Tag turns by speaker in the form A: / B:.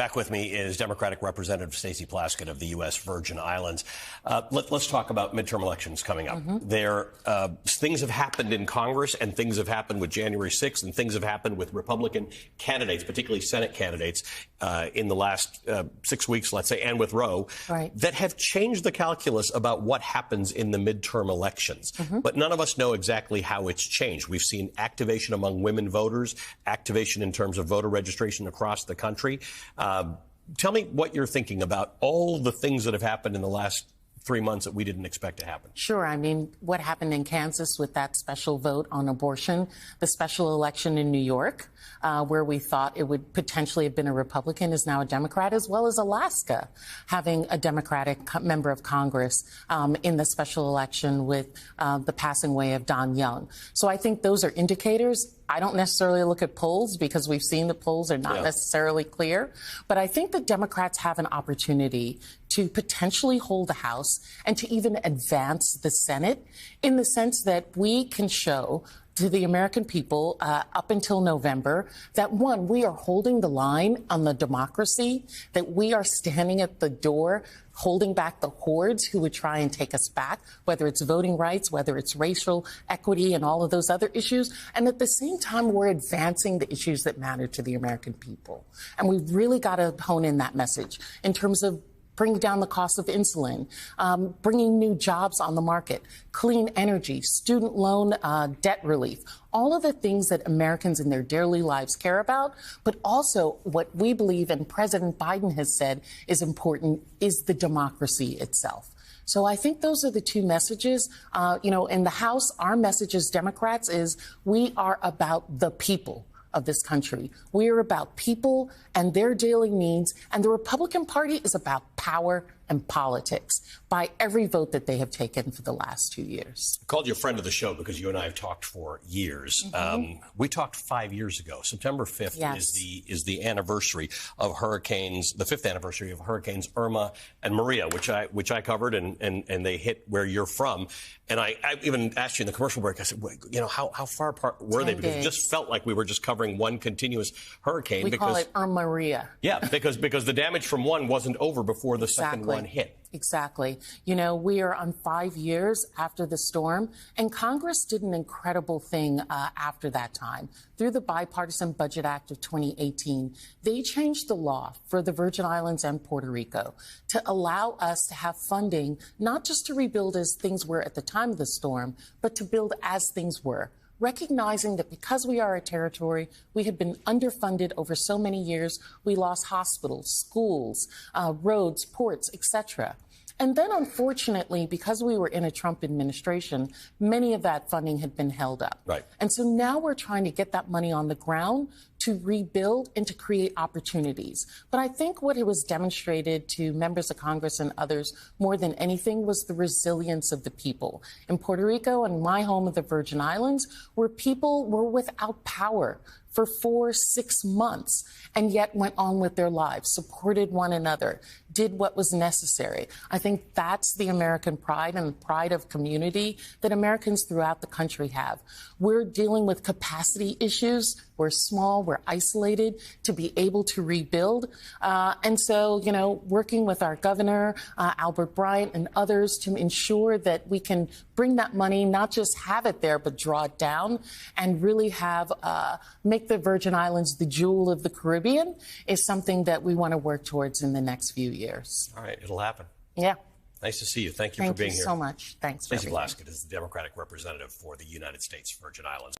A: Back with me is Democratic Representative Stacey Plaskett of the U.S. Virgin Islands. Let's talk about midterm elections coming up. Things have happened in Congress, and things have happened with January 6th, and things have happened with Republican candidates, particularly Senate candidates, in the last 6 weeks, let's say, and with Roe, that have changed the calculus about what happens in the midterm elections. But none of us know exactly how it's changed. We've seen activation among women voters, activation in terms of voter registration across the country. Tell me what you're thinking about all the things that have happened in the last 3 months that we didn't expect to happen.
B: Sure. I mean, what happened in Kansas with that special vote on abortion, the special election in New York, where we thought it would potentially have been a Republican, is now a Democrat, as well as Alaska having a Democratic member of Congress in the special election with the passing away of Don Young. So I think those are indicators. I don't necessarily look at polls because we've seen the polls are not necessarily clear. But I think the Democrats have an opportunity to potentially hold the House and to even advance the Senate, in the sense that we can show to the American people up until November that, one, we are holding the line on the democracy, that we are standing at the door holding back the hordes who would try and take us back, whether it's voting rights, whether it's racial equity and all of those other issues. And at the same time, we're advancing the issues that matter to the American people. And we've really got to hone in that message in terms of bringing down the cost of insulin, bringing new jobs on the market, clean energy, student loan debt relief, all of the things that Americans in their daily lives care about, but also what we believe and President Biden has said is important is the democracy itself. So I think those are the two messages. In the House, our message as Democrats is we are about the people of this country. We are about people and their daily needs, and the Republican Party is about power and politics by every vote that they have taken for the last 2 years.
A: I called you a friend of the show because you and I have talked for years. We talked 5 years ago. September 5th is the anniversary of hurricanes, the 5th anniversary of Hurricanes Irma and Maria, which I covered, and they hit where you're from. And I even asked you in the commercial break, I said, how far apart were they? Because it just felt like we were just covering one continuous hurricane.
B: We call it Irma Maria.
A: Yeah, because the damage from one wasn't over before the second one hit.
B: Exactly. We are on 5 years after the storm, and Congress did an incredible thing after that time. Through the Bipartisan Budget Act of 2018, they changed the law for the Virgin Islands and Puerto Rico to allow us to have funding, not just to rebuild as things were at the time of the storm, but to build as things were, recognizing that because we are a territory, we had been underfunded over so many years. We lost hospitals, schools, roads, ports, etc. And then, unfortunately, because we were in a Trump administration, many of that funding had been held up. And so now we're trying to get that money on the ground to rebuild and to create opportunities. But I think what it was demonstrated to members of Congress and others more than anything was the resilience of the people. In Puerto Rico and my home of the Virgin Islands, where people were without power for 4-6 months and yet went on with their lives, supported one another, did what was necessary. I think that's the American pride and the pride of community that Americans throughout the country have. We're dealing with capacity issues. We're small, we're isolated to be able to rebuild. And so, working with our governor, Albert Bryant, and others to ensure that we can bring that money, not just have it there, but draw it down and really have, make the Virgin Islands the jewel of the Caribbean is something that we want to work towards in the next few years.
A: All right, it'll happen.
B: Yeah.
A: Nice to see you. Thank you for being here.
B: Thank you so much. Thanks for
A: Stacey Plaskett is the Democratic representative for the United States Virgin Islands.